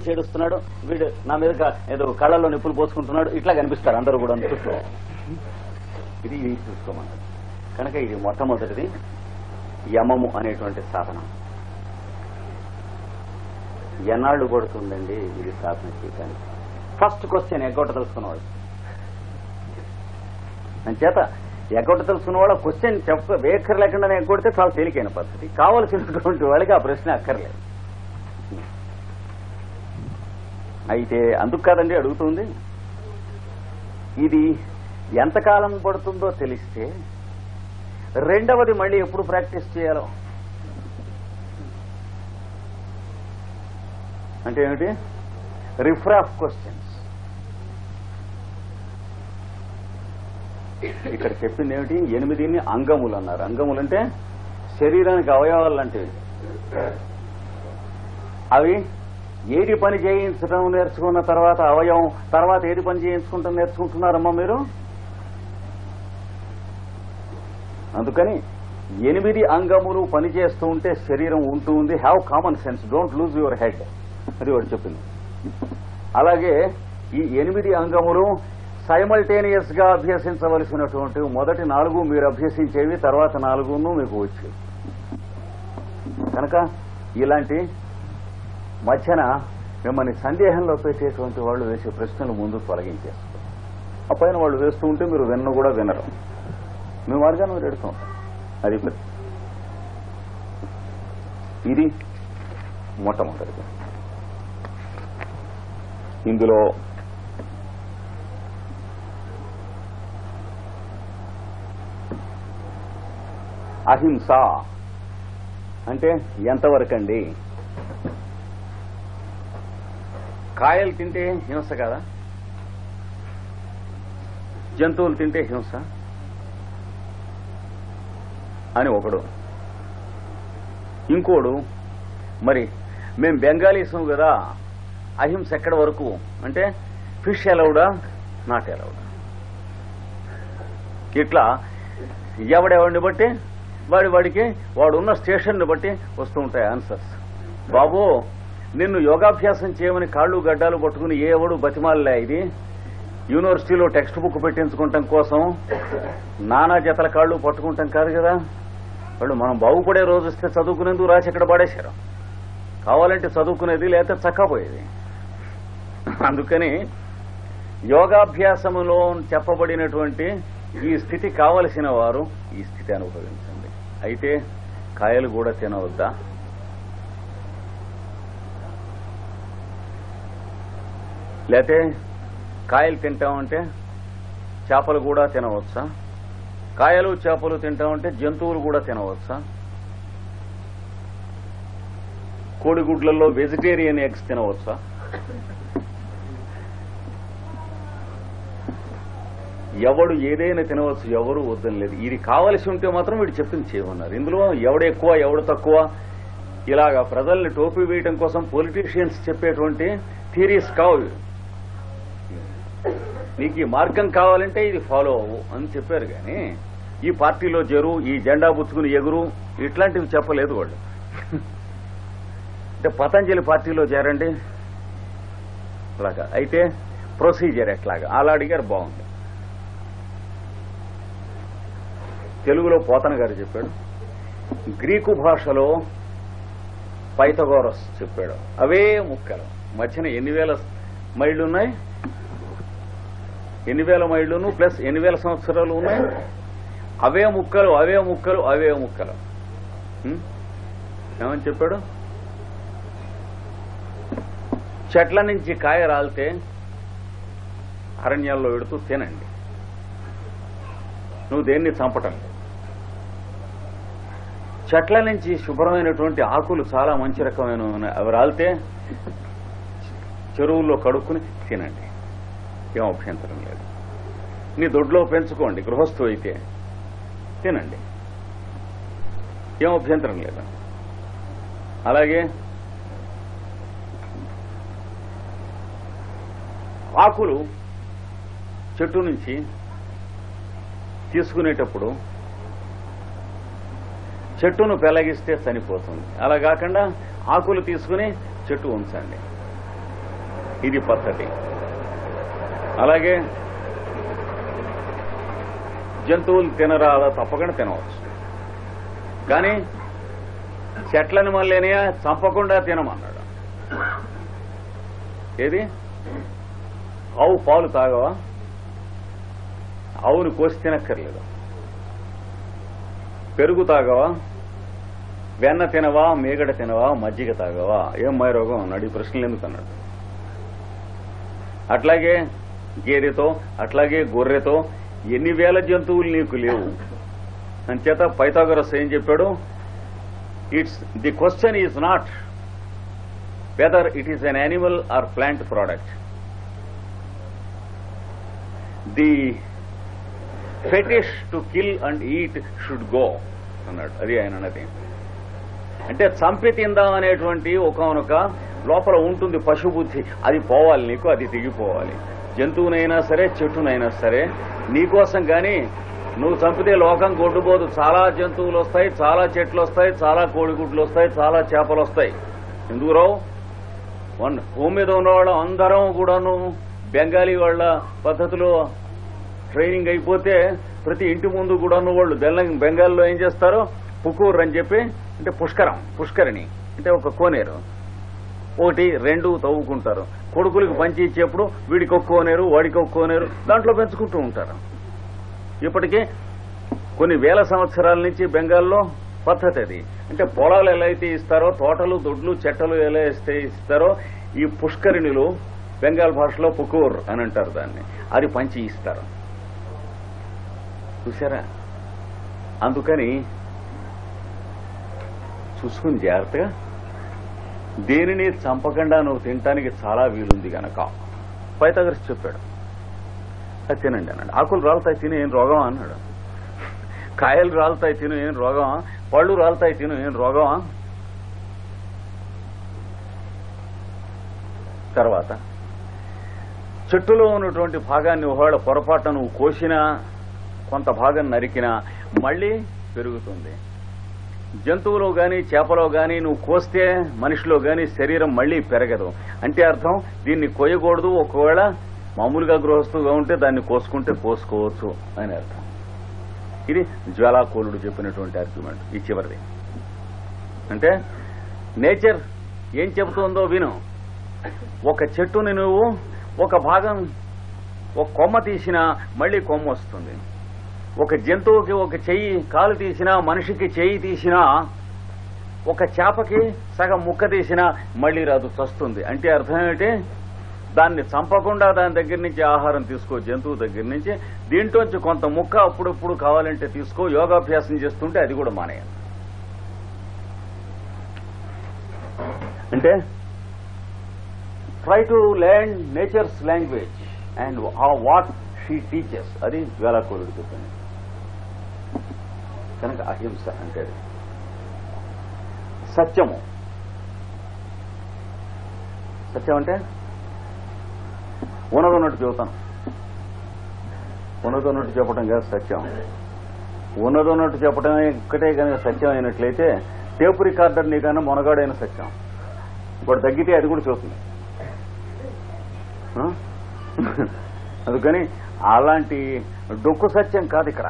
చేడుస్తున్నాడు, వీడు నా మీద ఏదో కళ్ళల్లో నిప్పులు పోసుకుంటున్నాడు, ఇట్లా కనిపిస్తారు అందరూ కూడా చుట్టూ. ఇది చూసుకోమన్నది. కనుక ఇది మొట్టమొదటిది యమము అనేటువంటి సాధన. ఎన్నాళ్ళు పడుతుందండి ఇది సాధన చేయడానికి? ఫస్ట్ క్వశ్చన్ ఎగ్గొట్ట తెలుసుకున్నవాడు అంచేత ఎగ్గొట్ట తెలుసుకున్న వాళ్ళ క్వశ్చన్ వేఖర్ లేకుండానే ఎగ్గొడితే చాలా తేలికైన పద్ధతి. కావలసినటువంటి వాళ్ళకి ఆ ప్రశ్న అక్కర్లేదు. అయితే అందుకు కాదండి అడుగుతుంది. ఇది ఎంతకాలం పడుతుందో తెలిస్తే రెండవది మళ్ళీ ఎప్పుడు ప్రాక్టీస్ చేయాలో అంటే ఏమిటి? Riffraff questions. ఇక్కడ చెప్పింది ఏమిటి? 8 అంగములు అన్నారు. అంగములు అంటే శరీరానికి అవయవాలు లాంటివి. అవి ఏది పని చేయించడం నేర్చుకున్న తర్వాత అవయవం తర్వాత ఏది పని చేయించుకుంటాం నేర్చుకుంటున్నారమ్మా మీరు. అందుకని 8 అంగములు పనిచేస్తూ ఉంటే శరీరం ఉంటూ ఉంది. Have common sense, don't lose your head, అది వాడు చెప్పింది. అలాగే ఈ 8 అంగములు సైమల్టేనియస్ గా అభ్యసించవలసినటువంటి మొదటి 4 మీరు అభ్యసించేవి, తర్వాత 4 మీకు వచ్చేవి. కనుక ఇలాంటి మధ్యన మిమ్మల్ని సందేహంలో పెట్టేటువంటి వాళ్ళు వేసే ప్రశ్నలు ముందు తొలగించేస్తారు. ఆ పైన వాళ్ళు వేస్తూ ఉంటే మీరు విన్న కూడా వినరు, మీ మార్గాన్ని మీరు ఎడుతూ ఉంటారు. అది ఇది మొట్టమొదటిది. ఇందులో అహింస అంటే ఎంతవరకండి? కాయలు తింటే హింస కదా, జంతువులు తింటే హింస అని ఒకడు. ఇంకోడు మరి మేము బెంగాలీసం కదా, అహింస ఎక్కడ వరకు అంటే ఫిష్ ఎలౌడా నాట్ ఎలౌడా. ఇట్లా ఎవడెవడిని బట్టి వాడికి వాడున్న స్టేషన్ని బట్టి వస్తూ ఉంటాయి ఆన్సర్స్. బాబు నిన్ను యోగాభ్యాసం చేయమని కాళ్ళు గడ్డాలు పట్టుకుని ఎవడు బతిమాలలే. ఇది యూనివర్సిటీలో టెక్స్ట్ బుక్ పెట్టించుకుంటాం కోసం నానా జతల కాళ్ళు పట్టుకుంటాం కాదు కదా. వాళ్ళు మనం బాగుపడే రోజు వస్తే చదువుకునేందుకు రాసి ఎక్కడ పడేశారు. కావాలంటే చదువుకునేది లేకపోతే చక్కపోయేది. అందుకని యోగాభ్యాసములో చెప్పబడినటువంటి ఈ స్థితి కావలసిన వారు ఈ స్థితి అనుభవించండి. అయితే కాయలు కూడా తినవద్దా? లేతే కాయలు తింటామంటే చేపలు కూడా తినవచ్చా? కాయలు చేపలు తింటామంటే జంతువులు కూడా తినవచ్చా? కోడిగుడ్లలో వెజిటేరియన్ ఎగ్స్ తినవచ్చా? ఎవడు ఏదైనా తినవచ్చు, ఎవరు వద్దని లేదు. ఇది కావలసి ఉంటే మాత్రం వీడు చెప్పింది చేయమన్నారు. ఇందులో ఎవడు ఎక్కువ ఎవడు తక్కువ ఇలాగా ప్రజల్ని టోపీ వేయడం కోసం పొలిటీషియన్స్ చెప్పేటువంటి థియరీస్ కావు. నీకు ఈ మార్గం కావాలంటే ఇది ఫాలో అవ్వు అని చెప్పారు. కానీ ఈ పార్టీలో జరు, ఈ జెండా పుచ్చుకుని ఎగురు, ఇట్లాంటివి చెప్పలేదు వాళ్ళు. అంటే పతంజలి పార్టీలో చేరండి అలాగా. అయితే ప్రొసీజర్ ఎట్లాగా అలా అడిగారు. బాగుంది. తెలుగులో పోతన గారు చెప్పాడు, గ్రీకు భాషలో పైథాగోరస్ చెప్పాడు. అవే ముక్కలు మధ్యన 8,000 మైళ్ళు ఉన్నాయి, 8,000 మైళ్ళును ప్లస్ 8,000 సంవత్సరాలు ఉన్నాయి. అవే ముక్కలు అవే ముక్కలు అవే ముక్కలు. ఏమని చెప్పాడు? చెట్ల నుంచి కాయ రాలితే అరణ్యాల్లో పెడుతూ తినండి, నువ్వు దేన్ని చంపటం లేదు. చెట్ల నుంచి శుభ్రమైనటువంటి ఆకులు చాలా మంచి రకమైన అవి రాలితే చెరువుల్లో కడుక్కుని తినండి, ఏం అభ్యంతరం లేదు. నీ దొడ్లో పెంచుకోండి, గృహస్థు అయితే తినండి, ఏం అభ్యంతరం లేదు. అలాగే ఆకులు చెట్టు నుంచి తీసుకునేటప్పుడు చెట్టును పెళ్లగిస్తే చనిపోతుంది. అలా కాకుండా ఆకులు తీసుకుని చెట్టు ఉంచండి. ఇది పద్ధతి. అలాగే జంతువులు తినరాదా? తప్పకుండా తినవచ్చు. కానీ చెట్లని మళ్ళీ చంపకుండా తినమన్నాడు. ఏది? ఆవు పాలు తాగవా? ఆవుని కోసి తినక్కర్లేదు. పెరుగు తాగవా? వెన్న తినవా? మేగడ తినవా? మజ్జిగ తాగవా? ఏం రోగం అన్నాడు. ఈ ప్రశ్నలు ఎందుకు అన్నాడు. అట్లాగే గేదెతో, అట్లాగే గొర్రెతో ఎన్ని వేల జంతువులు నీకు లేవు. అంచేత పైథాగరస్ ఏం చెప్పాడు? The question is not whether it is an animal or plant product. The fetish to kill and eat should go అన్నాడు. అది ఆయన అన్నది. అంటే చంపి తిందాం అనేటువంటి ఒకనొక లోపల ఉంటుంది పశుబుద్ధి. అది పోవాలి నీకు, అది తెగిపోవాలి. జంతువునైనా సరే, చెట్టునైనా సరే నీకోసం. కానీ నువ్వు చంపితే లోకం గొడ్డుపోదు. చాలా జంతువులు వస్తాయి, చాలా చెట్లు వస్తాయి, చాలా కోడిగుడ్లు వస్తాయి, చాలా చేపలు వస్తాయి. ఎందుకు రావు? భూమి మీద ఉన్నవాళ్ళం అందరం కూడాను బెంగాలీ వాళ్ళ పద్ధతిలో ట్రైనింగ్ అయిపోతే ప్రతి ఇంటి ముందు కూడాను వాళ్ళు బెంగాల్లో ఏం చేస్తారో పుకూర్ అని చెప్పి, అంటే పుష్కరిణి అంటే ఒక కోనేరు, 1, 2 తవ్వుకుంటారు. కొడుకులకు పంచి ఇచ్చేప్పుడు వీడికి ఒక కోనేరు, వాడికి ఒక కోనేరు, దాంట్లో పెంచుకుంటూ ఉంటారు. ఇప్పటికీ కొన్ని వేల సంవత్సరాల నుంచి బెంగాల్లో పద్ధతి అది. అంటే పొలాలు ఎలా అయితే ఇస్తారో, తోటలు, దొడ్లు, చెట్టలు ఎలా అయితే ఇస్తారో, ఈ పుష్కరిణిలు బెంగాల్ భాషలో పుకూర్ అని అంటారు దాన్ని. అది పంచి ఇస్తారు. చూసారా? అందుకని చూసుకుని జాగ్రత్తగా దేనిని చంపకుండా నువ్వు తినటానికి చాలా వీలుంది గనక పైథాగరస్ చెప్పాడు. అది తినండి అన్నాడు. ఆకులు రాలుతాయి తిని ఏం రోగమా అన్నాడు. కాయలు రాలుతాయి తిను ఏం రోగమా? పళ్ళు రాలుతాయి తిను ఏం రోగమా? తర్వాత చెట్టులో ఉన్నటువంటి భాగాన్ని ఒకవేళ పొరపాటున నువ్వు కోసినా, కొంత భాగం నరికినా మళ్లీ పెరుగుతుంది. జంతువులో గాని, చేపలో గాని నువ్వు కోస్తే మనిషిలో గాని శరీరం మళ్లీ పెరగదు. అంటే అర్థం దీన్ని కోయకూడదు. ఒకవేళ మామూలుగా గృహస్థుగా ఉంటే దాన్ని కోసుకుంటే కోసుకోవచ్చు అని అర్థం. ఇది జ్వాలాకోలుడు చెప్పినటువంటి ఆర్గ్యుమెంట్. ఈ చివరిది. అంటే నేచర్ ఏం చెబుతుందో విను. ఒక చెట్టుని నువ్వు ఒక భాగం, ఒక కొమ్మ తీసినా మళ్లీ కొమ్మ వస్తుంది. ఒక జంతువుకి ఒక చెయ్యి, కాలు తీసినా, మనిషికి చెయ్యి తీసినా, ఒక చేపకి సగం ముక్క తీసినా మళ్లీ రాదు, చస్తుంది. అంటే అర్థం ఏంటి? దాన్ని చంపకుండా దాని దగ్గర నుంచి ఆహారం తీసుకో, జంతువు దగ్గర నుంచి. దీంట్లోంచి కొంత ముక్క అప్పుడప్పుడు కావాలంటే తీసుకో. యోగాభ్యాసం చేస్తుంటే అది కూడా మానేయాలి. అంటే try to learn nature's language and what she teaches. అది జ్వాలాకోలుడు చెప్పింది. కనుక అహింస అంటే సత్యము. సత్యం అంటే ఉన్నదన్నట్టు చెబుతాను. ఉన్నదన్నట్టు చెప్పడం కాదు సత్యం. ఉన్నదన్నట్టు చెప్పడం ఒక్కటే కనుక సత్యం అయినట్లయితే టేపు రికార్డర్ నీకన్నా మొనగాడైన సత్యం. ఇప్పుడు తగ్గితే అది కూడా చూస్తుంది. అందుకని అలాంటి డొక్కు సత్యం కాదు ఇక్కడ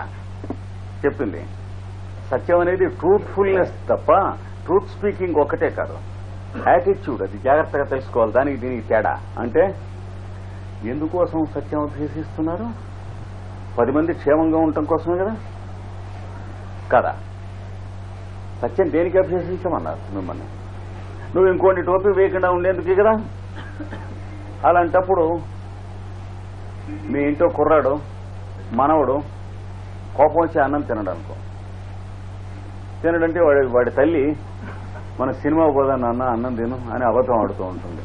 చెప్పింది. సత్యం అనేది ట్రూత్ఫుల్నెస్ తప్ప ట్రూత్ స్పీకింగ్ ఒక్కటే కాదు. యాటిట్యూడ్, అది జాగ్రత్తగా తెలుసుకోవాలి. దానికి దీనికి తేడా. అంటే ఎందుకోసం సత్యం అభ్యసిస్తున్నారు? 10 మంది క్షేమంగా ఉండటం కోసమే కదా. కదా, సత్యం దేనికి అభ్యసించమన్నారు మిమ్మల్ని? నువ్వు ఇంకోటి టోపీ వేయకుండా ఉండేందుకే కదా. అలాంటప్పుడు మీ ఇంట్లో కుర్రాడు, మనవడు కోపం వచ్చి అన్నం తినడు అనుకో. తినడంటే వాడి తల్లి మన సినిమా పోదా నాన్న అన్నం తిను అని అబద్ధం ఆడుతూ ఉంటుంది.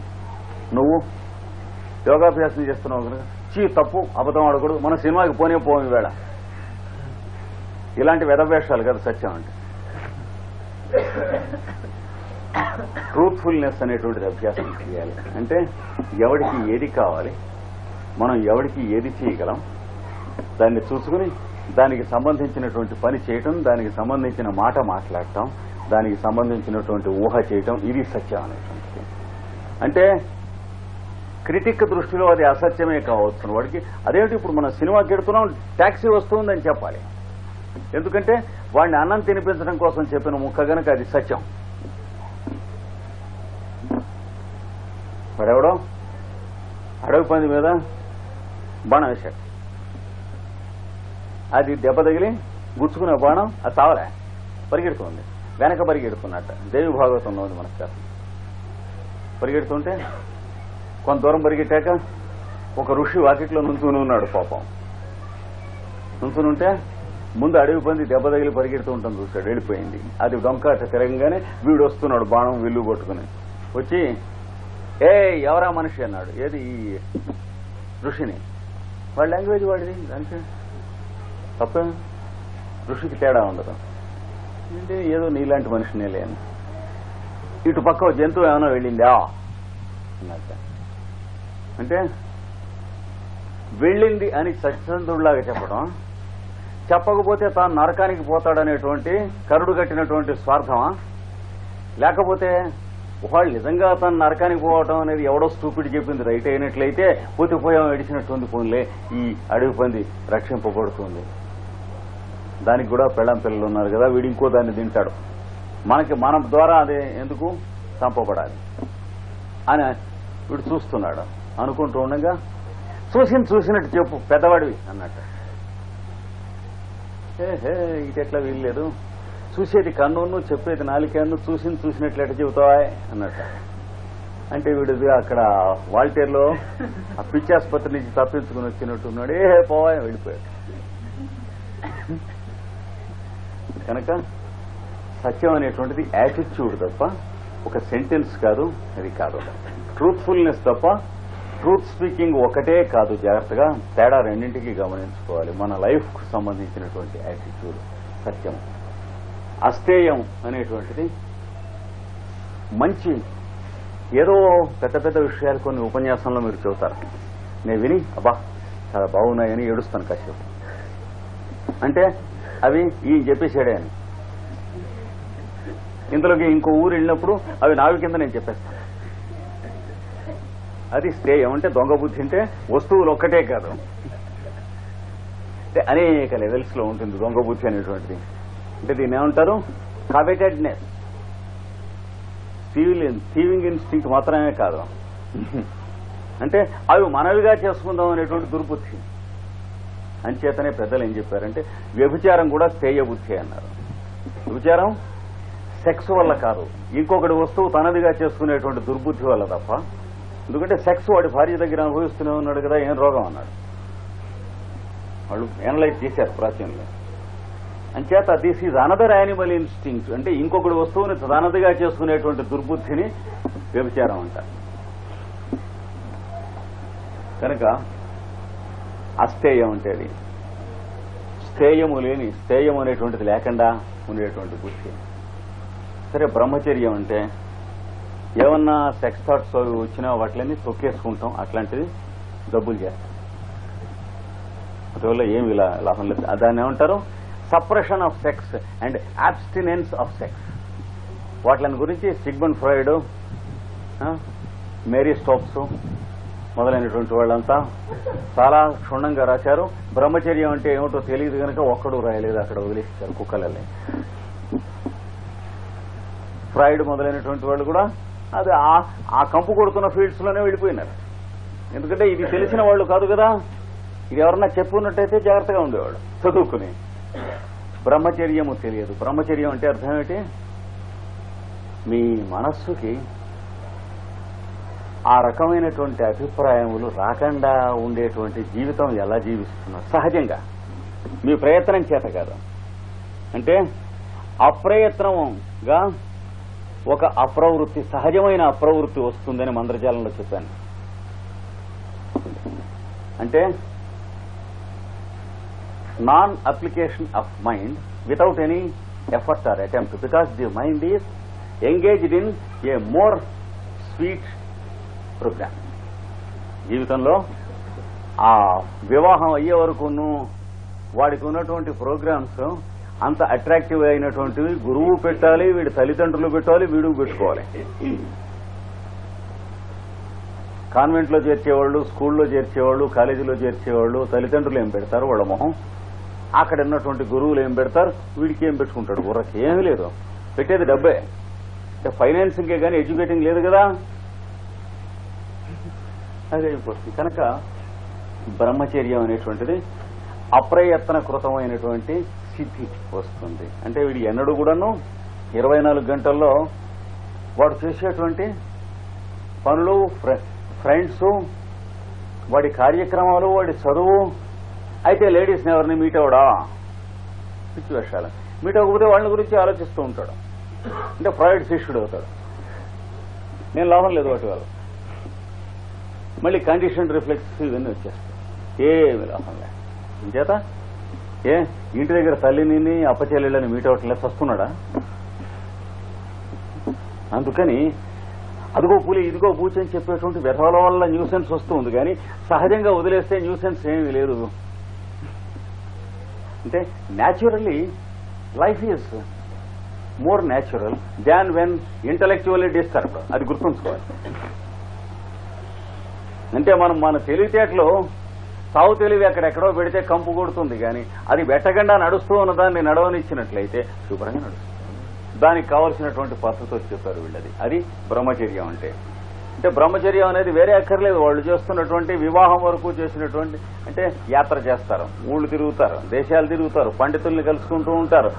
నువ్వు యోగాభ్యాసం చేస్తున్నావు కనుక తప్పు, అబద్ధం ఆడకూడదు, మన సినిమాకి పోనే పోం ఈవేళ. ఇలాంటి వెధవేషాలు కదా సత్యం అంటే. ట్రూత్ఫుల్నెస్ అనేటువంటిది అభ్యాసం చేయాలి. అంటే ఎవడికి ఏది కావాలి, మనం ఎవడికి ఏది చేయగలం, దాన్ని చూసుకుని దానికి సంబంధించినటువంటి పని చేయటం, దానికి సంబంధించిన మాట మాట్లాడటం, దానికి సంబంధించినటువంటి ఊహ చేయటం, ఇది సత్యం అనేటువంటిది. అంటే క్రిటిక్ దృష్టిలో అది అసత్యమే కావచ్చు వాడికి. అదేమిటి ఇప్పుడు మనం సినిమాకి ఎడుతున్నాం, ట్యాక్సీ వస్తుందని చెప్పాలి. ఎందుకంటే వాడిని అన్నం తినిపించడం కోసం చెప్పిన ముక్క గనక అది సత్యం. వాడెవడో అడవి పంది మీద బాణం వేశాడు. అది దెబ్బ తగిలి గుచ్చుకునే బాణం అది చావలే, పరిగెడుతుంది. వెనక పరిగెడుతున్నట్ట. దేవి భాగవతంలో ఉంది మనకు కాదు. పరిగెడుతుంటే కొంత దూరం పరిగెట్టాక ఒక ఋషి వాకిట్లో నుంచుని ఉన్నాడు. పాపం నుంచుని ఉంటే ముందు అడవి పంది దెబ్బ తగిలి పరిగెడుతూ ఉంటుంది చూశాడు. వెళ్ళిపోయింది. అది డొంక తిరగంగానే వీడు వస్తున్నాడు బాణం విల్లు కొట్టుకుని. వచ్చి ఎవరా మనిషి అన్నాడు. ఏది ఈ ఋషిని. వాడి లాంగ్వేజ్ వాడిది, దానికి తప్పే. ఋషికి తేడా ఉండదు. అంటే ఏదో నీలాంటి మనిషినే లేను. ఇటు పక్క జంతువు ఏమైనా వెళ్ళిందా అన్నట్ట. అంటే వెళ్ళింది అని సత్యంతుడిలాగా చెప్పడం, చెప్పకపోతే తాను నరకానికి పోతాడనేటువంటి కరుడు కట్టినటువంటి స్వార్థమా? లేకపోతే వాళ్ళు నిజంగా తను నరకానికి పోవటం అనేది ఎవడో స్టూపిడ్ చెప్పింది రైట్ అయినట్లయితే పోయాం ఎడిచినటువంటి ఫోన్లే ఈ అడవి పంది రక్షింపబడుతుంది. దానికి కూడా పెళ్ళం పిల్లలు ఉన్నారు కదా, వీడు ఇంకో దాన్ని తింటాడు, మన ద్వారా అదే ఎందుకు చంపబడాలి అని వీడు చూస్తున్నాడు. అనుకుంటూ ఉండగా చూసినట్టు చెప్పు పెద్దవాడివి అన్నట్టు. ఇది ఎట్లా వీల్లేదు, చూసేది కన్నును చెప్పేది నాలుకన్ను, చూసినట్లు ఎట్లా చెబుతావా అన్నట్టు. అంటే వీడు అక్కడ వాల్టేర్లో ఆ పిచ్చాసుపత్రి నుంచి తప్పించుకుని వచ్చినట్టున్నాడు. పోవా వెళ్ళిపోయాడు. కనుక సత్యం అనేటువంటిది యాటిట్యూడ్ తప్ప ఒక సెంటెన్స్ కాదు, అది కాదు. ట్రూత్ఫుల్నెస్ తప్ప ట్రూత్ స్పీకింగ్ ఒకటే కాదు. జాగ్రత్తగా తేడా రెండింటికి గమనించుకోవాలి. మన లైఫ్ కు సంబంధించినటువంటి యాటిట్యూడ్ సత్యం. అస్థేయం అనేటువంటిది మంచి ఏదో పెద్ద విషయాలు కొన్ని ఉపన్యాసంలో మీరు చెబుతారు, నేను విని అబ్బా చాలా బాగున్నాయని ఏడుస్తాను కాసేపు. అంటే అవి ఈ చెప్పేసాడే అని. ఇంతలోకి ఇంకో ఊరు వెళ్ళినప్పుడు అవి నావి కింద నేను చెప్పేస్తాను. అది స్థేయం. అంటే దొంగ బుద్ధి అంటే వస్తువులు ఒక్కటే కాదు, అంటే అనేక లెవెల్స్ లో ఉంటుంది దొంగ బుద్ధి అనేటువంటిది. అంటే దీన్ని ఏమంటారు? కవెటెడ్నెస్. థీవింగ్ ఇన్స్టింక్ట్ మాత్రమే కాదు, అంటే అవి మనవిగా చేసుకుందాం అనేటువంటి దుర్బుద్ధి. అంచేతనే పెద్దలు ఏం చెప్పారంటే వ్యభిచారం కూడా స్థేయ బుద్ధి అన్నారు. వ్యభిచారం సెక్స్ వల్ల కాదు, ఇంకొకటి వస్తువు తనదిగా చేసుకునేటువంటి దుర్బుద్ధి వల్ల తప్ప. ఎందుకంటే సెక్స్ వాడి భార్య దగ్గర అనుభవిస్తూనే ఉన్నాడు కదా, ఏం రోగం అన్నాడు. వాళ్ళు ఎనలైజ్ చేశారు ప్రాచీనంలో. అంచేత this is another animal instinct. అంటే ఇంకొకటి వస్తువుని తనదిగా చేసుకునేటువంటి దుర్బుద్ధిని వ్యభిచారం అంటారు. కనుక అస్థేయం అంటే అది స్థేయము లేని, స్థేయం అనేటువంటిది లేకుండా ఉండేటువంటి బుద్ధి. సరే, బ్రహ్మచర్యం అంటే ఏమన్నా సెక్స్ థాట్స్ అవి వచ్చినా వాటిని తొక్కేసుకుంటాం, అట్లాంటిది డబ్బులు చేస్తాం. అందువల్ల ఏమి లాభం లేదు. దాన్ని ఏమంటారు? Suppression of sex and abstinence of sex. వాటిని గురించి సిగ్మండ్ ఫ్రాయిడ్, మేరీ స్టోక్స్ మొదలైనటువంటి వాళ్ళంతా చాలా క్షుణ్ణంగా రాశారు. బ్రహ్మచర్యం అంటే ఏమిటో తెలియదు కనుక ఒక్కడు రాయలేదు, అక్కడ వదిలేశారు కుక్కలే. ఫ్రాయిడ్ మొదలైనటువంటి వాళ్ళు కూడా అది ఆ కంపు కొడుతున్న ఫీల్డ్స్ లోనే వెళ్ళిపోయినారు. ఎందుకంటే ఇది తెలిసిన వాళ్ళు కాదు కదా, ఇది ఎవరన్నా చెప్పుకున్నట్టయితే జాగ్రత్తగా ఉండేవాళ్ళు చదువుకుని. బ్రహ్మచర్యము తెలియదు. బ్రహ్మచర్యం అంటే అర్థం ఏంటి? మీ మనస్సుకి ఆ రకమైనటువంటి అభిప్రాయములు రాకుండా ఉండేటువంటి జీవితం ఎలా జీవిస్తున్నారు సహజంగా, మీ ప్రయత్నం చేత కాదు. అంటే అప్రయత్నంగా ఒక అప్రవృత్తి, సహజమైన అప్రవృత్తి వస్తుందని మంత్రజాలంలో చెప్పాను. అంటే non application of mind without any effort or attempt, because the mind is engaged in a more sweet programme. జీవితంలో ఆ వివాహం అయ్యే వరకును వాడికి ఉన్నటువంటి ప్రోగ్రామ్స్ అంత అట్రాక్టివ్ అయినటువంటివి గురువు పెట్టాలి, వీడి తల్లిదండ్రులు పెట్టాలి, వీడు పెట్టుకోవాలి. కాన్వెంట్లో చేర్చేవాళ్ళు, స్కూల్లో చేర్చేవాళ్ళు, కాలేజీలో చేర్చేవాళ్ళు తల్లిదండ్రులు ఏం పెడతారు వాళ్ళ మొహం, అక్కడ ఉన్నటువంటి గురువులు ఏం పెడతారు, వీడికి ఏం పెట్టుకుంటాడు, బుర్రకి ఏమీ లేదు, పెట్టేది డబ్బే. అంటే ఫైనాన్సింగే కానీ ఎడ్యుకేటింగ్ లేదు కదా, అదే అయిపోతుంది. కనుక బ్రహ్మచర్యం అనేటువంటిది అప్రయత్న కృతమైనటువంటి సిద్ధి వస్తుంది. అంటే వీడు ఎన్నడూ కూడాను 24 గంటల్లో వాడు చేసేటువంటి పనులు, ఫ్రెండ్స్, వాడి కార్యక్రమాలు, వాడి చదువు. అయితే లేడీస్ని ఎవరిని మీట్ అవడా, పిచ్చి వేషాలు మీట్ అవ్వకపోతే వాళ్ళ గురించి ఆలోచిస్తూ ఉంటాడు. అంటే ఫ్రాయిడ్ శిష్యుడు అవుతాడు. నేను లాభం లేదు వాటి వల్ల. మళ్ళీ కండిషన్ రిఫ్లెక్స్ ఇవన్నీ వచ్చేస్తాయి, ఏమి లాభం లేదు. ఇంచేత ఇంటి దగ్గర తల్లిని అప్పచెల్లెళ్ళని మీట్ అవ్వట్లేదు, వస్తున్నాడా? అందుకని అదిగో పూలి ఇదిగో పూచి అని చెప్పేటువంటి వ్యధల వల్ల న్యూసెన్స్ వస్తూ ఉంది, కానీ సహజంగా వదిలేస్తే న్యూసెన్స్ ఏమీ లేదు. అంటే naturally life is more natural than when intellectually disturbed. అది గుర్తుంచుకోవాలి. అంటే మనం మన తెలివితేటలో సావు తెలివి అక్కడెక్కడో పెడితే కంపు కొడుతుంది, కానీ అది పెట్టకుండా నడుస్తూ ఉన్న దాన్ని నడవనిచ్చినట్లయితే శుభ్రంగా నడుస్తుంది. దానికి కావలసినటువంటి పద్ధతి చెప్పారు వీళ్ళది. అది బ్రహ్మచర్యం అంటే. అంటే బ్రహ్మచర్యం అనేది వేరే అక్కర్లేదు. వాళ్ళు చేస్తున్నటువంటి వివాహం వరకు చేసినటువంటి, అంటే యాత్ర చేస్తారు, ఊళ్ళు తిరుగుతారు, దేశాలు తిరుగుతారు, పండితుల్ని కలుసుకుంటూ ఉంటారు.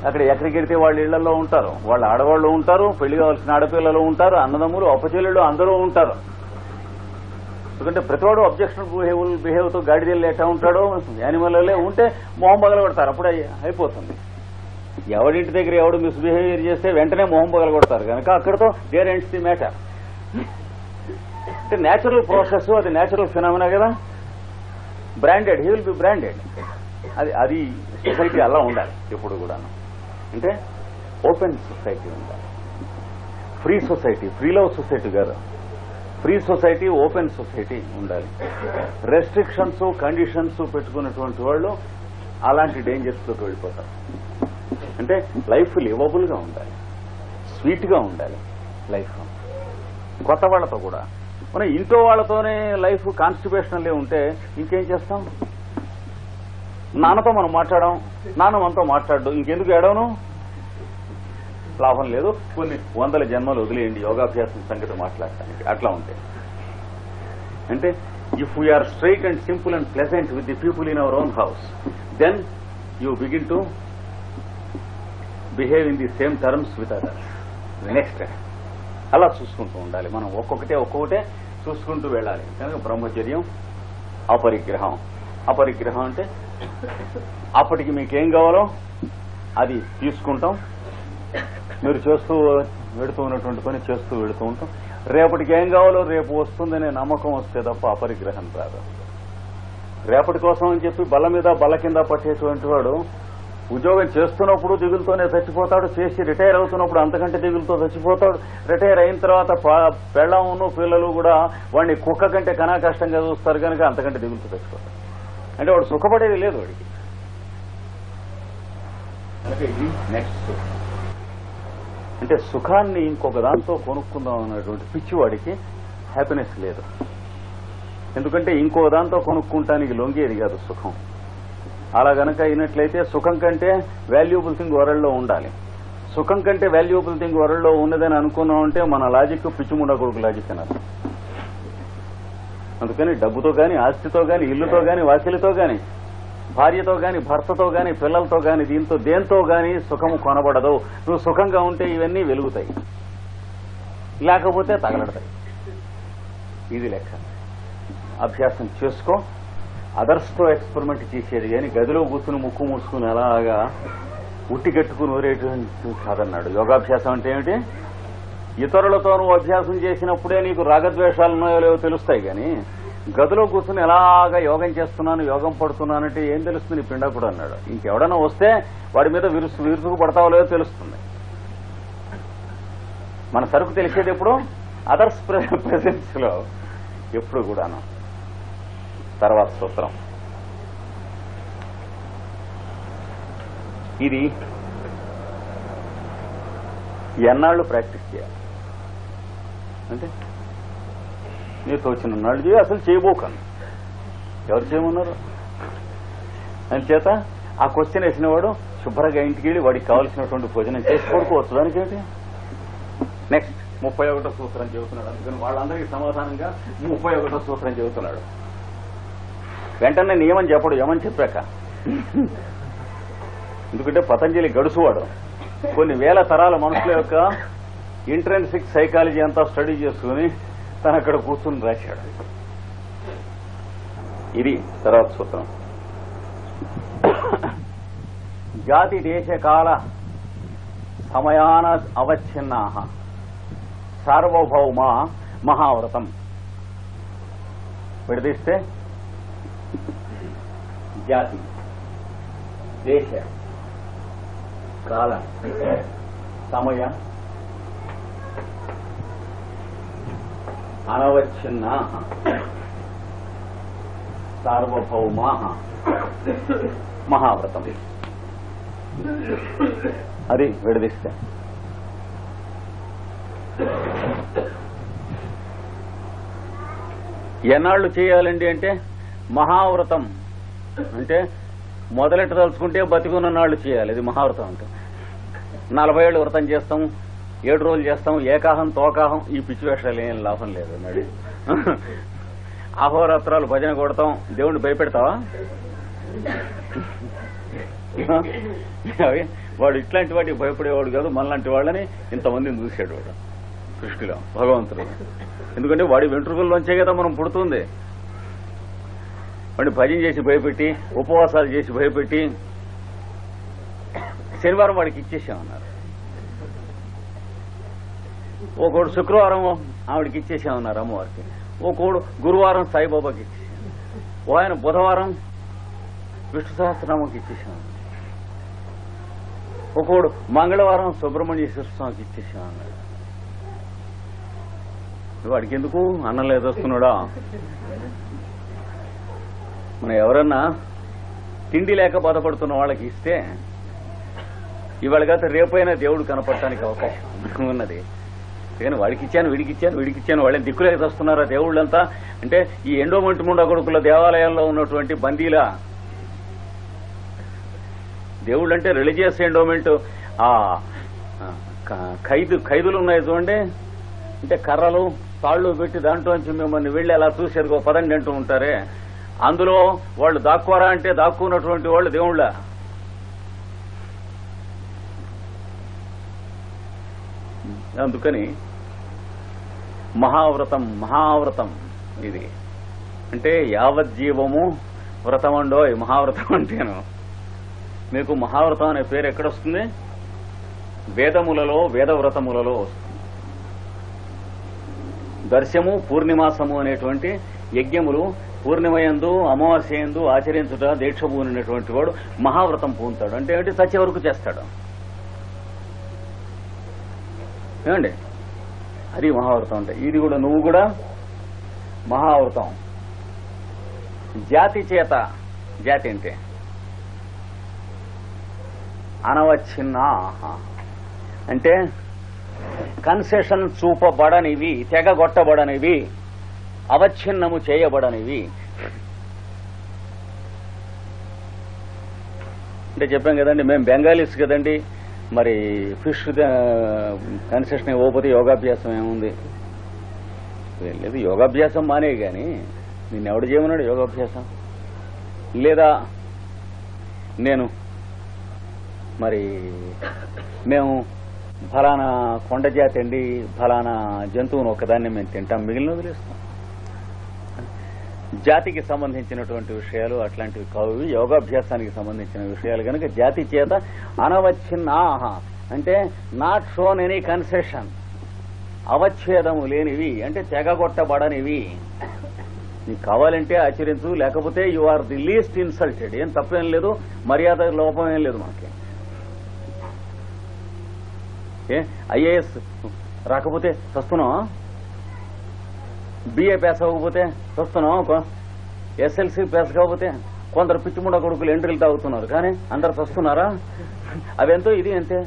అక్కడ ఎక్కడికి వెళ్తే వాళ్ళ ఇళ్లలో ఉంటారు, వాళ్ళ ఆడవాళ్ళు ఉంటారు, పెళ్లి కావాల్సిన ఆడపిల్లలు ఉంటారు, అన్నదమ్ములు అప్పచెల్లెళ్ళు అందరూ ఉంటారు. ఎందుకంటే ప్రతివాడు అబ్జెక్షన్ బిహేవ్తో గాడిదెల్లి ఎట్లా ఉంటాడో యానిమల్లే ఉంటే మొహం పగల కొడతారు. అప్పుడు అయిపోతుంది. ఎవడింటి దగ్గర ఎవడు మిస్బిహేవియర్ చేస్తే వెంటనే మొహం పగల కొడతారు. కనుక అక్కడతో దేర్ ఎండ్స్ ది మ్యాటర్. అంటే న్యాచురల్ ప్రాసెస్, అది న్యాచురల్ ఫినామినా కదా. Branded, he will be branded. అది సొసైటీ అలా ఉండాలి ఎప్పుడు కూడాను. అంటే ఓపెన్ సొసైటీ ఉండాలి, free society, free love society కాదు, ఫ్రీ సొసైటీ, ఓపెన్ సొసైటీ ఉండాలి. రెస్ట్రిక్షన్స్, కండిషన్స్ పెట్టుకున్నటువంటి వాళ్ళు అలాంటి డేంజర్స్లోకి వెళ్ళిపోతారు. అంటే లైఫ్ లివబుల్ గా ఉండాలి, స్వీట్ గా ఉండాలి లైఫ్. కొత్త వాళ్ళతో కూడా మనం ఇంట్లో వాళ్ళతోనే లైఫ్ కాన్స్టిపేషన్లే ఉంటే ఇంకేం చేస్తాం? నాన్నతో మనం మాట్లాడాం, నాన్న మనతో మాట్లాడు, ఇంకెందుకు ఏడవను? లాభం లేదు. కొన్ని 100 జన్మలు వదిలేయండి యోగాభ్యాసం సంగతి మాట్లాడటానికి. అట్లా ఉంటాయి. అంటే if we are straight and simple and pleasant with the people in our own house, then you begin to behave in the same terms with others. Next అలా చూసుకుంటూ ఉండాలి. మనం ఒక్కొక్కటే చూసుకుంటూ వెళ్ళాలి. కనుక బ్రహ్మచర్యం, అపరిగ్రహం. అపరిగ్రహం అంటే అప్పటికి మీకేం కావాలో అది తీసుకుంటాం, మీరు చేస్తూ వెడుతూ ఉన్నటువంటి పని చేస్తూ వెడుతూ ఉంటాం. రేపటికి ఏం కావాలో రేపు వస్తుందనే నమ్మకం వస్తే తప్ప అపరిగ్రహం రాదు. రేపటి కోసం అని చెప్పి బల్ల మీద బల్ల కింద పట్టేటువంటి వాడు ఉద్యోగం చేస్తున్నప్పుడు దిగులుతోనే చచ్చిపోతాడు, చేసి రిటైర్ అవుతున్నప్పుడు అంతకంటే దిగులుతో చచ్చిపోతాడు. రిటైర్ అయిన తర్వాత పెళ్ళామును పిల్లలు కూడా వాడిని కుక్క కంటే కనా కష్టంగా చూస్తారు కనుక అంతకంటే దిగులుతో చచ్చిపోతాడు. అంటే వాడు సుఖపడేది లేదు వాడికి. అంటే ఇది నెక్స్ట్. అంటే సుఖాన్ని ఇంకొక దాంతో కొనుక్కుందాం అన్నటువంటి పిచ్చివాడికి హ్యాపీనెస్ లేదు. ఎందుకంటే ఇంకో దాంతో కొనుక్కుంటానికి లొంగేది కాదు సుఖం. అలా గనక అయినట్లయితే సుఖం కంటే వాల్యుబుల్ థింగ్ వరల్డ్లో ఉండాలి. సుఖం కంటే వాల్యుబుల్ థింగ్ వరల్డ్లో ఉన్నదని అనుకున్నాం అంటే మన లాజిక్ పిచ్చిముండ కొడుకు లాజిక్ అన్నారు. అందుకని డబ్బుతో కానీ, ఆస్తితో కానీ, ఇల్లుతో కానీ, వాకిలితో కానీ, భార్యతో కానీ, భర్తతో కానీ, పిల్లలతో కానీ, దేంతో కానీ సుఖము కొనబడదు. నువ్వు సుఖంగా ఉంటే ఇవన్నీ వెలుగుతాయి, లేకపోతే తగలడతాయి. ఇది లెక్క. అభ్యాసం చేసుకో. అదర్స్తో ఎక్స్పెరిమెంట్ చేసేది కానీ గదిలో కూర్చుని ముక్కు మూసుకుని అలాగా ఉట్టి కట్టుకుని ఊరేటువంటి కాదన్నాడు. యోగాభ్యాసం అంటే ఏమిటి? ఇతరులతో నువ్వు అభ్యాసం చేసినప్పుడే నీకు రాగద్వేషాలు ఉన్నాయో లేవో తెలుస్తాయి, కానీ గదిలో కూర్చుని ఎలాగా యోగం చేస్తున్నాను, యోగం పడుతున్నానంటే ఏం తెలుస్తుంది? నీ పిండాకుడు అన్నాడు. ఇంకెవడన్నా వస్తే వాడి మీద విరుసుకు పడతావో లేదో తెలుస్తుంది. మన సరుకు తెలిసేది ఎప్పుడు? అదర్స్ ప్రెసెన్స్ లో ఎప్పుడు కూడాను. తర్వాత సూత్రం ఇది. ఎన్నాళ్ళు ప్రాక్టీస్ చేయాలి అంటే నీతో వచ్చిన నాడు చేయి, అసలు చేయబోకను. ఎవరు చేయమన్నారు? అందుచేత ఆ క్వశ్చన్ వేసినవాడు శుభ్రంగా ఇంటికి వెళ్ళి వాడికి కావాల్సినటువంటి భోజనం చేసి పడుకోవచ్చు. దానికేంటి? నెక్స్ట్ 31వ సూత్రం చెబుతున్నాడు. అందుకని వాళ్ళందరికీ సమాధానంగా 31వ సూత్రం చెబుతున్నాడు. వెంటనే నియమం చెప్పడు, ఏమని చెప్పాక. ఎందుకంటే పతంజలి గడుసువాడు కొన్ని వేల తరాల మనుషుల యొక్క ఇంట్రెన్సిక్ సైకాలజీ అంతా స్టడీ చేసుకుని తను అక్కడ కూర్చుని రాశాడు. ఇది తర్వాత సూత్రం. జాతి దేశకాల సమయాన అవచ్ఛిన్నా సార్వభౌమ మహావ్రతం. విడదీస్తే జాతి దేశ కాల సమయ అనవచ్ఛిన్న సార్వభౌమ మహావ్రతం. అది విడదీస్తే ఎన్నాళ్ళు చేయాలండి అంటే మహావ్రతం అంటే మొదలెట్ట తలుచుకుంటే బతికున్న నాళ్ళు చేయాలి. ఇది మహావ్రతం అంటే 40 ఏళ్ళు వ్రతం చేస్తాం, 7 రోజులు చేస్తాం, ఏకాహం తోకాహం ఈ పిచ్చి వేషాలు ఏం లాభం లేదు. అన్నాడు అహోరాత్రాలు భజన కొడతాం, దేవుణ్ణి భయపెడతావా? వాడు ఇట్లాంటి వాటికి భయపడేవాడు కాదు, మనలాంటి వాళ్ళని ఇంతమందిని చూశాడు వాడు సృష్టిలో భగవంతుడు. ఎందుకంటే వాడి వెంట్రుకల్లోంచే కదా మనం పుడుతుంది. వాడిని భజన చేసి భయపెట్టి, ఉపవాసాలు చేసి భయపెట్టి శనివారం వాడికి ఇచ్చేసామన్నారు. ఒకడు శుక్రవారం ఆవిడికి ఇచ్చేసామన్నారు అమ్మవారికి. ఒకడు గురువారం సాయిబాబాకి ఇచ్చేసాం. ఆయన బుధవారం విష్ణు సహస్రనామకి ఇచ్చేసామన్నారు. ఒకడు మంగళవారం సుబ్రహ్మణ్యేశ్వర స్వామికి ఇచ్చేసామన్నారు. వాడికి ఎందుకు అన్నం లేదొస్తున్నాడా? మనం ఎవరన్నా తిండి లేక బాధపడుతున్న వాళ్ళకి ఇస్తే ఇవాళ కాదు రేపైనా దేవుడు కనపడటానికి అవకాశం ఉన్నది. కానీ వాడికి ఇచ్చాను, వీడికి ఇచ్చాను, వాళ్ళని దిక్కులేక వస్తున్నారా దేవుళ్ళంతా? అంటే ఈ ఎండోమెంట్ ముండా కొడుకుల దేవాలయాల్లో ఉన్నటువంటి బందీలా దేవుళ్ళు అంటే రిలీజియస్ ఎండోమెంట్. ఆ ఖైదులు ఉన్నాయి చూడండి, అంటే కర్రలు తాళ్ళు పెట్టి దాంట్లోంచి మిమ్మల్ని వెళ్ళి అలా చూసారు పదండి అంటూ ఉంటారే, అందులో వాళ్ళు దాక్కోరా అంటే దాక్కున్నటువంటి వాళ్ళు దేవుళ్ళ. అందుకని మహావ్రతం ఇది అంటే యావజ్జీవము వ్రతం అండో. మహావ్రతం అంటేను మీకు మహావ్రతం అనే పేరు ఎక్కడొస్తుంది? వేదములలో వేదవ్రతములలో వస్తుంది. దర్శము పూర్ణిమాసము అనేటువంటి యజ్ఞములు పూర్ణిమయందు అమావాస్యందు ఆచరించుట దీక్ష పూనినటువంటి వాడు మహావ్రతం పూనుతాడు. అంటే ఏంటి? చచ్చే వరకు చేస్తాడు. ఏమండి? అది మహావ్రతం అంటే. ఇది కూడా నువ్వు కూడా మహావ్రతం. జాతి చేత, జాతి అంటే అనవచ్ఛిన్న అంటే కన్సెషన్ చూపబడనివి, తెగగొట్టబడనివి, అవచ్ఛిన్నము చేయబడనివి. అంటే చెప్పాం కదండి, మేము బెంగాలీస్ కదండి, మరి ఫిష్ కన్సెషన్ ఇవ్వకపోతే యోగాభ్యాసం ఏముంది? లేదు, యోగాభ్యాసం మానే కానీ నిన్నెవడు చేయమన్నాడు యోగాభ్యాసం? లేదా నేను మరి మేము ఫలానా కొండ జాతి అండి, ఫలానా జంతువును ఒకదాన్ని మేము తింటాం, మిగిలిన వదిలేస్తాం. జాతికి సంబంధించినటువంటి విషయాలు అట్లాంటివి కావు. యోగాభ్యాసానికి సంబంధించిన విషయాలు కనుక జాతి చేత అనవచ్ఛిన్న అంటే నాట్ షోన్ ఎనీ కన్సెషన్, అవచ్ఛేదము లేనివి అంటే తెగగొట్టబడనివి. నీకు కావాలంటే ఆచరించు, లేకపోతే you are the least insulted. ఏం తప్పేం లేదు, మర్యాద లోపం ఏం లేదు మనకి. ఐఏఎస్ రాకపోతే వస్తున్నావా? బిఏ పాస్ అవ్వకపోతే వస్తున్నావా? ఎస్ఎల్సీ పాస్ కాకపోతే కొందరు పిచ్చిముండ కొడుకులు ఎంట్రీలు తాగుతున్నారు, కానీ అందరు వస్తున్నారా? అవెంతో ఇది అంతే.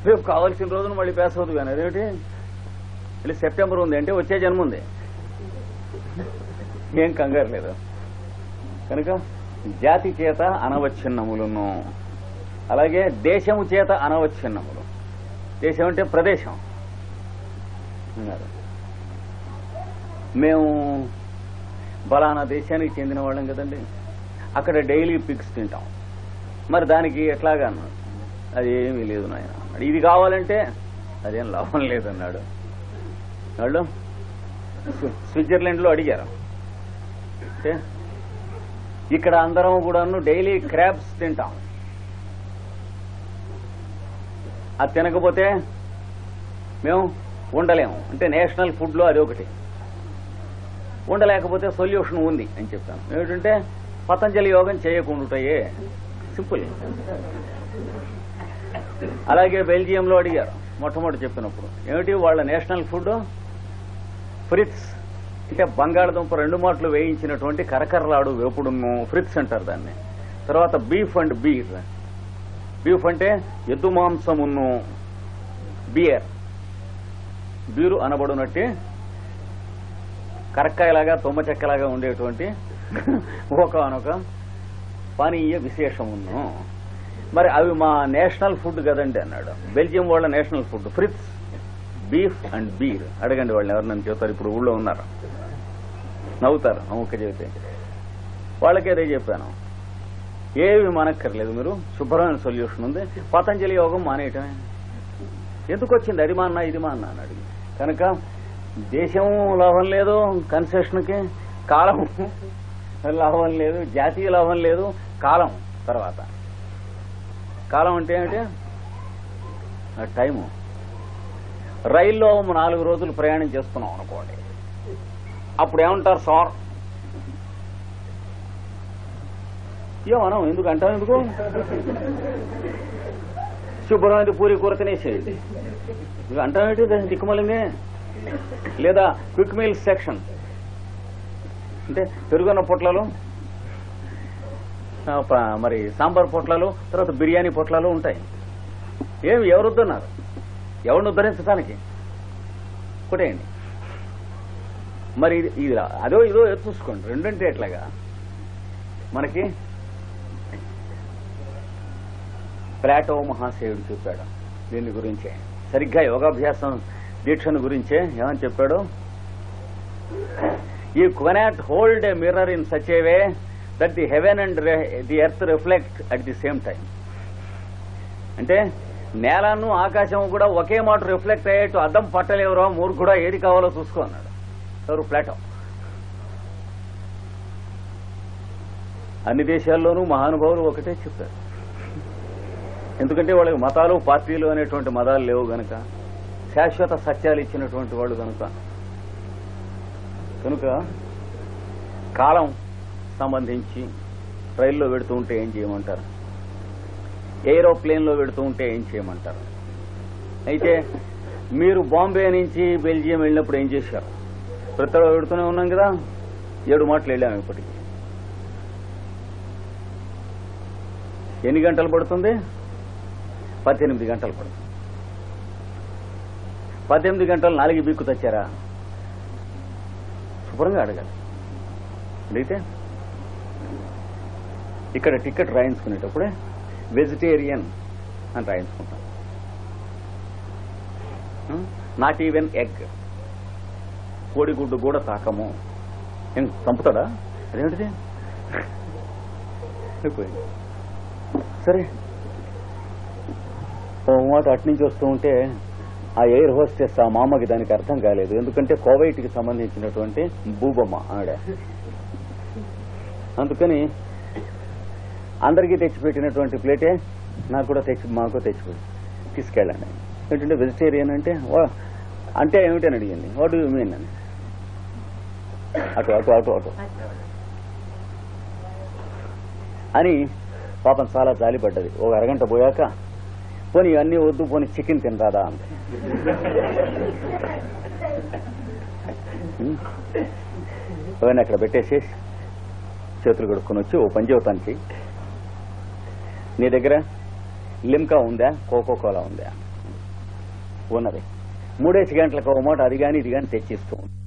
రేపు కావాల్సిన రోజున మళ్ళీ పాస్ అవుతుంది. కానీ అదేమిటి మళ్ళీ సెప్టెంబర్ ఉంది అంటే వచ్చే జన్మ ఉంది, ఏం కంగారు లేదు. కనుక జాతి చేత అనవచ్ఛిన్నములను, అలాగే దేశము చేత అనవచ్ఛిన్నములు. దేశం అంటే ప్రదేశం. మేము బలానా దేశానికి చెందిన వాళ్ళం కదండి, అక్కడ డైలీ పిగ్స్ తింటాం, మరి దానికి ఎట్లాగా అన్నాడు. అది ఏమీ లేదు నాయన అన్నాడు. ఇది కావాలంటే అదేం లాభం లేదన్నాడు. వాళ్ళు స్విట్జర్లాండ్లో అడిగారు, అంటే ఇక్కడ అందరం కూడాను డైలీ క్రాబ్స్ తింటాం, అది తినకపోతే మేము ఉండలేము, అంటే నేషనల్ ఫుడ్లో అది ఒకటి. ఉండలేకపోతే సొల్యూషన్ ఉంది అని చెప్తాను. ఏమిటంటే పతంజలి యోగం చేయకుండాయే, సింపుల్. అలాగే బెల్జియంలో అడిగారు మొట్టమొదటి చెప్పినప్పుడు, ఏమిటి వాళ్ళ నేషనల్ ఫుడ్ ఫ్రిట్స్, అంటే బంగాళదుంప 2 మాటలు వేయించినటువంటి కరకరలాడు వేపుడును, ఫ్రిట్స్ అంటారు దాన్ని. తర్వాత బీఫ్ అండ్ బీర్, బీఫ్ అంటే ఎద్దు మాంసమును, బియర్ బీరు అనబడునట్టే కరక్కాయలాగా తుమ్మ చెక్కలాగా ఉండేటువంటి ఒకనొక పానీయ విశేషమును. మరి అవి మా నేషనల్ ఫుడ్ కదండి అన్నాడు. బెల్జియం వాళ్ళ national food frites, beef and beer. అడగండి వాళ్ళు ఎవరినని చెబుతారు, ఇప్పుడు ఊళ్ళో ఉన్నారు, నవ్వుతారు అమ్మక్క చెబితే. వాళ్ళకి అదే చెప్పాను, ఏవి మనక్కర్లేదు, మీరు శుభ్రమైన సొల్యూషన్ ఉంది, పతంజలి యోగం మానేయటమే. ఎందుకు వచ్చింది అది మా అన్న ఇది మా అన్న అని అడిగి. కనుక దేశం లాభం లేదు కన్సెషన్కి, కాలం లాభం లేదు, జాతీయ లాభం లేదు, కాలం. తర్వాత కాలం అంటే ఏమిటి, టైము. రైల్లో 4 రోజులు ప్రయాణం చేస్తున్నాం అనుకోండి, అప్పుడు ఏమంటారు సార్, ఏమనం ఎందుకు అంటాం, ఎందుకు శుభ్రమైన పూరి కూర తినేసేది ఇక అంటామేంటి దిక్కుమలిందే. లేదా క్విక్ మీల్స్ సెక్షన్, అంటే పెరుగున్న పొట్లాలు, మరి సాంబార్ పొట్లాలు, తర్వాత బిర్యానీ పొట్లాలు ఉంటాయి. ఏమి ఎవరు వద్దన్నారు, ఎవరిని ఉద్ధరించడానికి కొట్టేయండి. మరి ఇది అదో ఇదో చూసుకోండి, రెండంటే ఎట్లాగా. మనకి ప్లాటో మహాశయుడు చెప్పాడు దీని గురించే, సరిగ్గా యోగాభ్యాసం దీక్షను గురించే. ఏమని చెప్పాడు, you cannot hold a mirror in such a way that the heaven and the earth reflect at the same time. అంటే నేలను ఆకాశం కూడా ఒకే మాట రిఫ్లెక్ట్ అయ్యేట్టు అద్దం పట్టలేవరో మూర్ఖుడా, ఏది కావాలో చూసుకో అన్నాడు ఎవరు, ప్లాటో. అన్ని దేశాల్లోనూ మహానుభావులు ఒకటే చెప్పారు, ఎందుకంటే వాళ్ళకి మతాలు పార్టీలు అనేటువంటి మతాలు లేవు గనక, శాశ్వత సత్యాలు ఇచ్చినటువంటి వాళ్ళు కనుక. కాలం సంబంధించి రైల్లో పెడుతూ ఉంటే ఏం చేయమంటారు, ఏరోప్లేన్లో పెడుతూ ఉంటే ఏం చేయమంటారు. అయితే మీరు బాంబే నుంచి బెల్జియం వెళ్ళినప్పుడు ఏం చేశారు, ప్రతిలో పెడుతూనే ఉన్నాం కదా, 7 మాటలు వెళ్ళాము. ఇప్పటికి ఎన్ని గంటలు పడుతుంది, 18 గంటలు పడుతుంది. 18 గంటలు 4 బీక్కు తెచ్చారా, శుభ్రంగా అడగాలి. అడిగితే ఇక్కడ టికెట్ రాయించుకునేటప్పుడే వెజిటేరియన్ అని రాయించుకుంటాం, నాట్ ఈవెన్ ఎగ్, కోడిగుడ్డు కూడా తాకము. ఏం చంపుతాడా, అదేమిటిది అయిపోయింది. సరే మాట అట్నుంచి వస్తూ ఉంటే ఆ ఎయిర్ హోస్టెస్ ఆ మామకి దానికి అర్థం కాలేదు, ఎందుకంటే కోవైట్కి సంబంధించినటువంటి భూబొమ్మ ఆవిడ. అందుకని అందరికీ తెచ్చిపెట్టినటువంటి ప్లేటే నాకు కూడా మాకు తెచ్చిపెట్టి తీసుకెళ్ళండి. ఏంటంటే వెజిటేరియన్ అంటే అంటే ఏమిటని అడిగింది. వాట్ డూ యూ మీన్ అని. అటు అటు అటు అటు అని పాపం చాలా జాలిపడ్డది. ఒక అరగంట పోయాక పోనీ అన్నీ వద్దు, పోనీ చికెన్ తినరాదా అంత. పోయిన అక్కడ పెట్టేసి చేతులు కడుక్కొని వచ్చి ఓ పని చెబుతానికి, నీ దగ్గర లిమ్కా ఉందా, కోకో కోలా ఉందా? ఉన్నది. 3 గంటలకు ఒక మూట అది కానీ ఇది కానీ తెచ్చిస్తూ ఉంటాం.